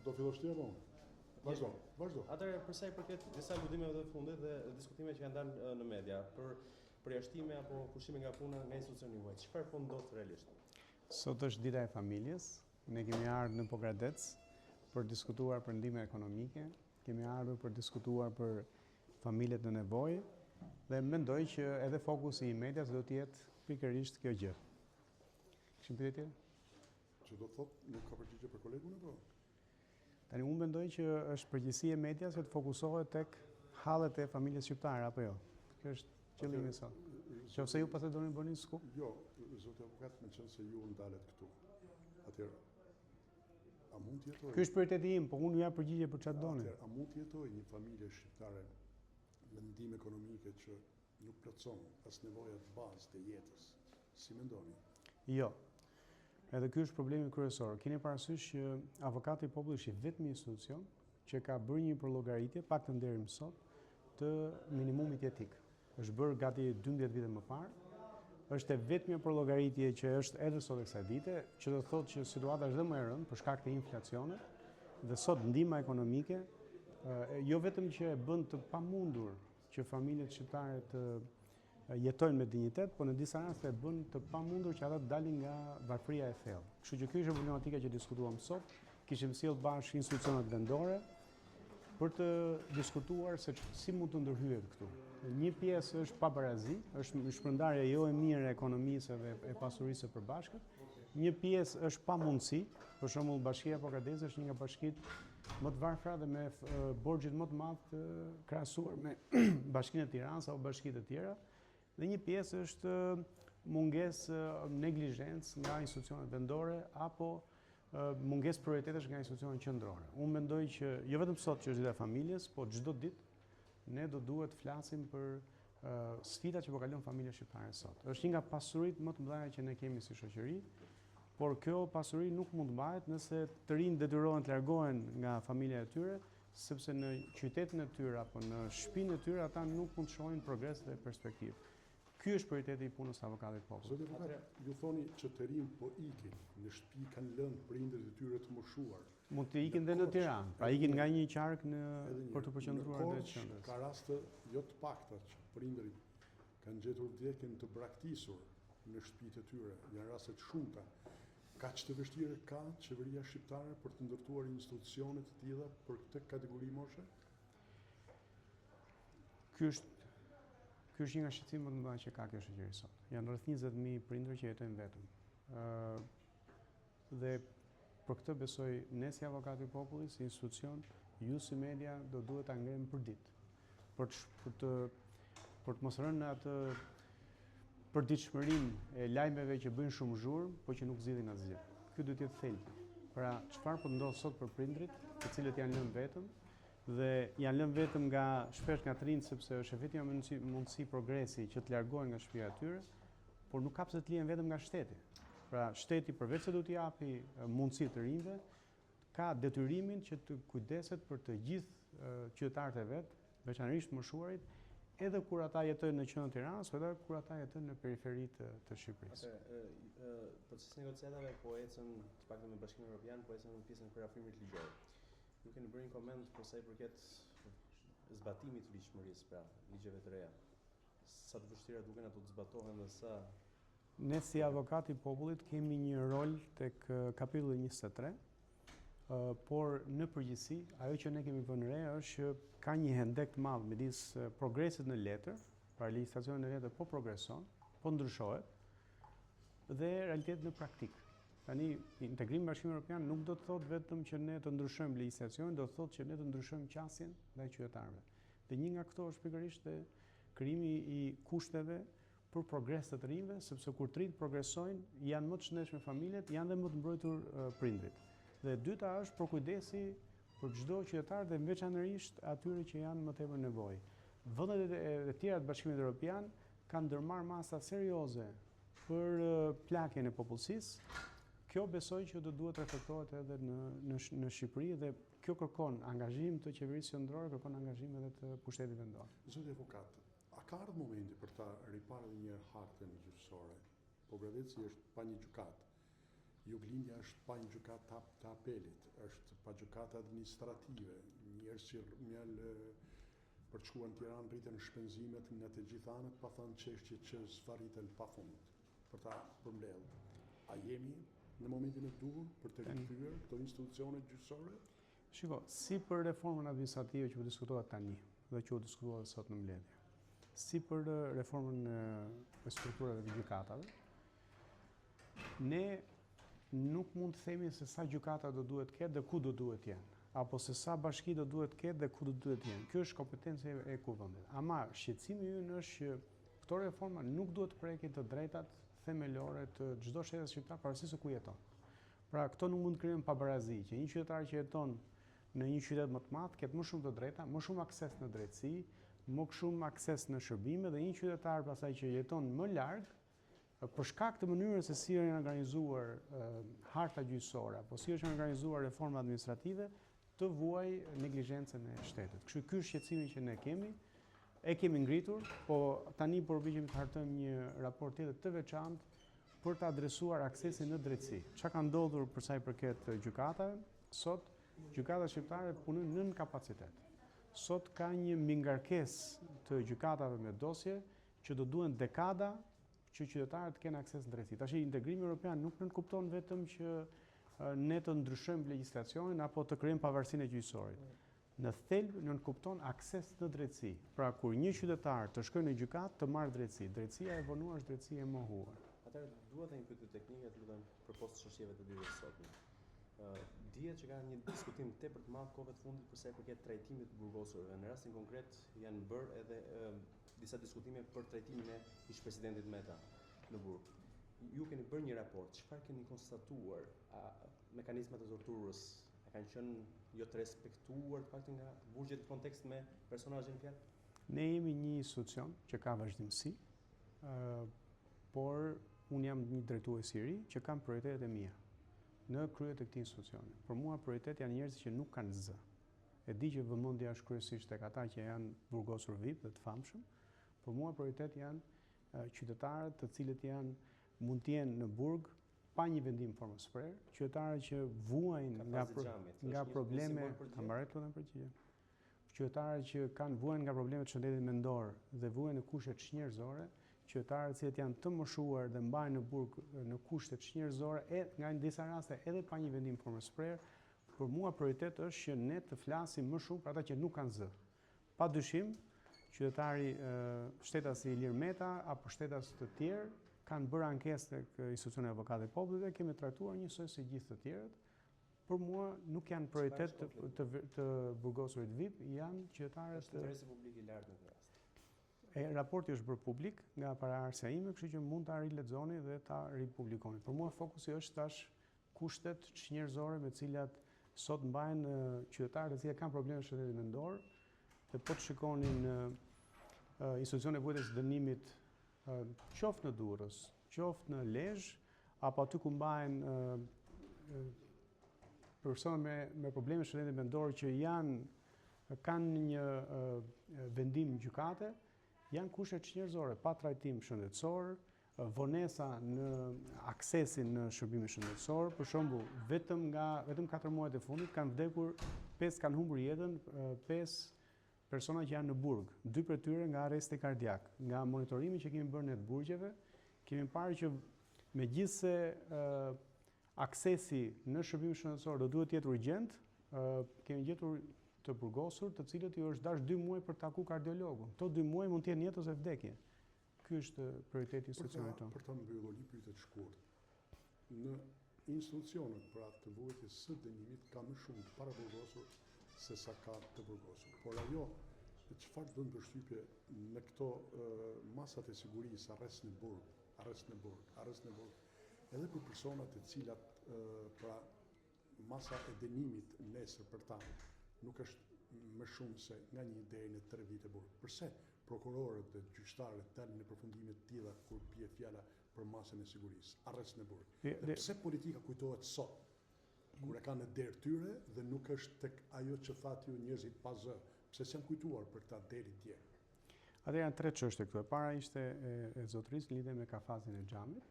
Do fillosh ti apo? Vazhdo. Atëherë për sa i përket disa aludimeve të fundit dhe diskutimeve që kanë dalë në media për përjashtime apo pushime nga puna nga institucioni juaj, çfarë po ndodh realisht? Sot është dita e familjes. Ne kemi ardhur në Pogradec për diskutuar për ndihmë ekonomike, kemi ardhur për diskutuar për familjet në nevojë dhe mendoj që edhe fokusi i medias do të jetë pikërisht kjo gjë. Kishim pyetje? Që do thotë nuk ka përgjigje për kolegun apo? Tani unë mendoj që është përgjegjësia e medias që të fokusohet tek hallet e familjes shqiptare apo jo. Kjo është qëllimi sot. Nëse ju pastaj doni bëni skup? Jo, zoti avokat, më thënë se ju ndalet këtu. Atëherë a mund të jetojë? Ky është prioriteti im, po unë ju jap përgjigje për çfarë doni. Atëherë a mund të jetojë një familje shqiptare me ndihmë ekonomike që nuk plotson as nevojat bazë të jetës? Si mendoni? Jo. Edhe ky është problemi kryesor. Keni parasysh që avokati i popullit është vetmi institucion që ka bërë një përllogaritje, paktën deri më sot, të minimumit jetik. Është bërë gati 12 vite më parë. Është e vetmja përllogaritje që është edhe sot e kësaj dite, që do të thotë që situata është dhe më e rëndë për shkak të inflacionit dhe sot ndihma ekonomike jo vetëm që e bën të pamundur që familjet shqiptare të jetojnë me dinjitet, por në disa raste e bën të pamundur që ata të dalin nga varfëria e thellë. Kështu që kjo është problematika që diskutuam sot, kishim sjell bashkë institucionet vendore për të diskutuar se si mund të ndërhyet këtu. Një pjesë është pabarazi, është shpërndarja jo e mirë e ekonomisë dhe e pasurisë së përbashkët. Një pjesë është pamundësi, për shembull Bashkia e Pogradecit është një nga bashkitë më të varfra dhe me borxhin më të madh krahasuar me Bashkinë e Tiranës apo bashkitë të tjera. Dhe një pjesë është mungesë neglizhencë nga institucionet vendore apo mungesë prioritetesh nga institucionet qendrore. Unë mendoj që jo vetëm sot që është dita e familjes, po çdo ditë ne do duhet të flasim për sfidat që po kalon familja shqiptare sot. Është një nga pasuritë më të mëdha që ne kemi si shoqëri, por kjo pasuri nuk mund të mbahet nëse të rinj detyrohen të largohen nga familja e tyre, sepse në qytetin e tyre apo në shtëpinë e tyre ata nuk mund të shohin progres dhe perspektivë. Ky është prioriteti i punës së avokatit popullit. Zoti avokat, ju thoni që të rinj po ikin, në shtëpi kanë lënë prindërit e tyre të moshuar. Mund të ikin dhe në Tiranë, pra ikin nga një qark për të përqendruar në qendrës. Ka raste jo të pakta që prindërit kanë gjetur vdekjen të braktisur në shtëpitë e tyre, janë raste të shumta. Kaq të vështirë ka qeveria shqiptare për të ndërtuar institucione të tilla për këtë kategori moshe? Ky është një nga shqetësimet më të mëdha që ka kjo shoqëri sot. Janë rreth 20.000 prindër që jetojnë vetëm. Dhe për këtë besoj ne si avokati i popullit, si institucion, ju si media do duhet ta ngrem për ditë. Për të mos rënë në atë përditshmërinë e lajmeve që bëjnë shumë zhurmë, por që nuk zgjidhin asgjë. Ky duhet të jetë thelbi. Pra, çfarë po ndodh sot për prindrit, të cilët janë lënë vetëm dhe janë lënë vetëm shpesh nga trinjt sepse është vetëm mundësi progresi që të largohen nga shtëpia e tyre, por nuk ka pse të lihen vetëm nga shteti. Pra, shteti përveç se do t'i japi mundësi të rinjve, ka detyrimin që të kujdeset për të gjithë qytetarët e vet, veçanërisht moshuarit, edhe kur ata jetojnë në qendrën e Tiranës, edhe kur ata jetojnë në periferi të Shqipërisë. Procesi negociatave po ecën, të paktën me Bashkimin Evropian, po ecën në pjesën e parafrimit ligjor. Ju keni bërë një koment për sa i përket zbatimit të ligjshmërisë, pra ligjeve të reja. Sa të vështira duken ato të zbatohen dhe sa... Ne si avokati i popullit kemi një rol tek kapitulli 23, por në përgjithësi, ajo që ne kemi vënë re është që ka një hendek të madh midis progresit në letër, pra legjislacioni në letër po progreson, po ndryshohet, dhe realitetit në praktik. Tani, integrimi i Bashkimit Evropian nuk do të thotë vetëm që ne të ndryshojmë legjislacionin, do të thotë që ne të ndryshojmë qasjen ndaj qytetarëve. Dhe një nga këto është pikërisht krijimi i kushteve për progres të rinjve, sepse kur të rinjt progresojnë, janë më të shëndetshme familjet, janë dhe më të mbrojtur prindrit. Dhe dyta është përkujdesi për çdo qytetar dhe veçanërisht atyre që janë më tepër nevojë. Vendet e tjera të Bashkimit Evropian kanë ndërmarrë masa serioze për plagjen e popullsisë. Kjo besoj që do duhet reflektohet edhe në Shqipëri dhe kjo kërkon angazhim të qeverisë qendrore, kërkon angazhim edhe të pushtetit vendor. Zoti avokat, a ka ardhur momenti për ta riparë edhe një hartën gjyqësore? Pogradeci është pa një gjykatë. Juglindja është pa një gjykatë të apelit, është pa gjykatë administrative, njerëz që mjallë për të shkuar në Tiranë rriten shpenzimet nga të gjitha anët, pa thënë çështje që s'varriten pafund për ta përmbledhur. A jemi në momentin e duhur për të rikthyer këto institucione gjyqësore? Shiko, si për reformën administrative që po diskutohet tani dhe që u diskutohet sot në mbledhje, si për reformën e strukturave të gjykatave, ne nuk mund të themi se sa gjykata do duhet ketë dhe ku do duhet jenë, apo se sa bashki do duhet ketë dhe ku do duhet jenë. Kjo është kompetencë e kuvendit. Ama shqetësimi ynë është që këto reforma nuk duhet të prekin të drejtat themelore të çdo shteti shqiptar pavarësisht se ku jeton. Pra këto nuk mund të krijojnë pabarazi, që një qytetar që jeton në një qytet më të madh ketë më shumë të drejta, më shumë akses në drejtësi, më shumë akses në shërbime dhe një qytetar pastaj që jeton më larg për shkak të mënyrës se si janë organizuar harta gjyqësore apo si është organizuar reforma administrative të vuaj neglizhencën e shtetit. Kështu ky është shqetësimi që ne kemi, e kemi ngritur, po tani përpiqemi të hartojmë një raport tjetër të veçantë për të adresuar aksesin në drejtësi. Çka ka ndodhur për sa i përket gjykatave? Sot gjykatat shqiptare punojnë nën kapacitet. Sot ka një mingarkesë të gjykatave me dosje që do duhen dekada që qytetarët kenë akses në drejtësi. Tash integrimi evropian nuk nënkupton vetëm që ne të ndryshojmë legjislacionin apo të krijojmë pavarësinë e gjyqësorit. Në thelb nënkupton akses në drejtësi. Pra kur një qytetar të shkojë në gjykatë të marrë drejtësi, drejtësia e vonuar është drejtësia e mohuar. Atëherë duhet të një pyetje teknike, të lutem për postë çështjeve të ditës së sotme. Dihet që ka një diskutim tepër të madh kohëve të fundit për sa i përket trajtimit të burgosurve. Në rastin konkret janë bërë edhe disa diskutime për trajtimin e ish-presidentit Meta në burg. Ju keni bërë një raport, çfarë keni konstatuar? Mekanizmat e torturës kanë qenë jo të respektuar të paktën nga burgjet në kontekst me personazhin e fjalë? Ne jemi një institucion që ka vazhdimsi, por unë jam një drejtues i ri që kam prioritetet e mia në krye të këtij institucioni. Për mua prioritet janë njerëzit që nuk kanë zë. E di që vëmendja është kryesisht tek ata që janë burgosur VIP dhe të famshëm. Për mua prioritet janë qytetarët të cilët mund të jenë në burg pa një vendim formës prerë, qytetarët që vuajnë nga probleme, ta mbaroj lutem përgjigjen. Qytetarët që vuajnë nga problemet e shëndetit mendor dhe vuajnë në kushte çnjerëzore, qytetarët që janë të moshuar dhe mbajnë në burg në kushte çnjerëzore, nga në disa raste edhe pa një vendim formës prerë. Për mua prioritet është që ne të flasim më shumë për ata që nuk kanë zë. Padyshim, qytetari shtetas si Ilir Meta apo shtetas të tjerë kanë bërë ankesë tek institucioni e avokatëve të popullit dhe kemi trajtuar njësoj si gjithë të tjerët. Për mua nuk janë prioritet të burgosurit VIP, janë qytetarët. Është interesi publik i lartë në këtë rast. Raporti është bërë publik nga paraqarsja ime, kështu që mund ta rilexoni dhe ta ripublikoni. Për mua fokusi është tash kushtet çnjerëzore me të cilat sot mbajnë qytetarët të cilët kanë probleme shëndeti mendor, dhe po të shikonin institucione vuajtëse dënimit qoftë në Durrës, qoftë në Lezhë, apo aty ku mbahen persona me probleme shëndeti mendor që kanë një vendim gjykate, janë kushte çnjerëzore, pa trajtim shëndetësor, vonesa në aksesin në shërbime shëndetësor. Për shembull, vetëm 4 muajt e fundit kanë vdekur 5 kanë humbur jetën 5 persona që janë në burg, 2 prej tyre nga arresti kardiak. Nga monitorimi që kemi bërë ne të burgjeve, kemi parë që megjithse aksesi në shërbime shëndetësor do duhet të jetë urgjent, kemi gjetur të burgosur, të cilët ju është dash 2 muaj për të takuar kardiologun. Këto 2 muaj mund të jenë jetë ose vdekje. Ky është prioriteti i institucionit tonë. Për ta mbyllur një pyetje të shkurtër. Në institucionet për atë të vuajtjes së dënimit ka më shumë të paraburgosur se sa ka të burgosur. Por ajo çfarë bën përshtypje në këto masat e sigurisë, arrest në burg, edhe për personat e cilat pra masa e dënimit nesër për ta nuk është më shumë se nga 1 deri në 3 vite burg. Përse prokurorët dhe gjyqtarët dalin në përfundime të tilla kur bie fjala për masën e sigurisë, arrest në burg? Dhe pse politika kujtohet sot, kur e kanë në derë tyre dhe nuk është tek ajo që thatë ju njerëzit pa zë? Pse s'janë kujtuar për ta deri dje? Atë janë 3 çështje këtu. E para ishte e zotërisë lidhe me kafazin e xhamit.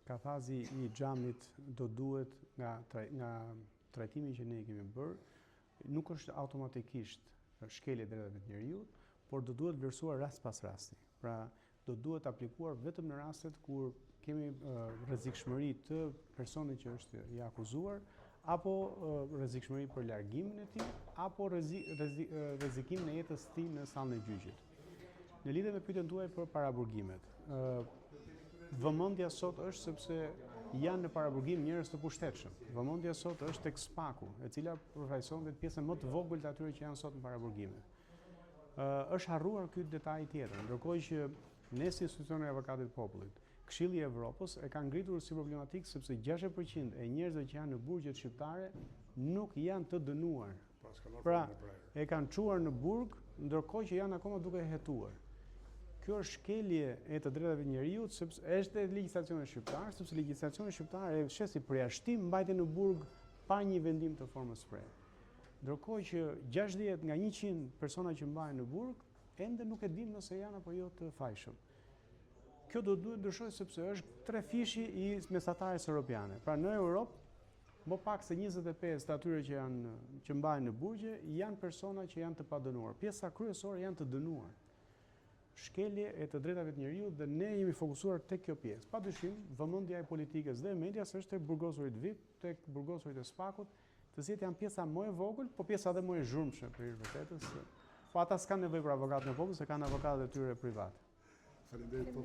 kafazi i xhamit do duhet nga trajtimi që ne kemi bërë, nuk është automatikisht shkelje e drejtave të njerëzit, por do duhet vlerësuar rast pas rasti. Pra, do duhet aplikuar vetëm në rastet kur kemi rrezikshmëri të personit që është i akuzuar, apo rrezikshmëri për largimin e tij, apo rrezikimin e jetës së tij në sallën e gjyqit. Në lidhje me pyetjen tuaj për paraburgimet, vëmendja sot është sepse janë në paraburgim njerëz të pushtetshëm. Vëmendja sot është tek SPAK-u, e cila përfaqëson vetë pjesën më të vogël të atyre që janë sot në paraburgime. Është harruar ky detaj tjetër, ndërkohë që ne si institucioni i avokatit të popullit, Këshilli i Evropës e ka ngritur si problematik sepse 60% e njerëzve që janë në burgjet shqiptare nuk janë të dënuar. Pra, e kanë çuar në burg, ndërkohë që janë akoma duke hetuar. Kjo është shkelje e të drejtave të njerëzit, sepse është legjislacioni shqiptar, sepse legjislacioni shqiptar e shes si përjashtim mbajtjen në burg pa një vendim të formës së prerë. Ndërkohë që 60 nga 100 persona që mbahen në burg, ende nuk e dim nëse janë apo jo të fajshëm. Kjo do duhet ndryshojë sepse është tre fishi i mesatares europiane. Pra në Europë, më pak se 25 të atyre që mbahen në burgje janë persona që janë të padënuar. Pjesa kryesore janë të dënuar. Shkelje e të drejtave të njerëzit dhe ne jemi fokusuar tek kjo pjesë. Padyshim, vëmendja e politikës dhe e medias është tek burgosurit VIP, tek burgosurit e SPAK-ut, të cilët janë pjesa më e vogël, po pjesa edhe më e zhurmshme për hir vërtetës. Po ata s'kanë nevojë për avokatën e popullit, se kanë avokatët e tyre privat. Faleminderit.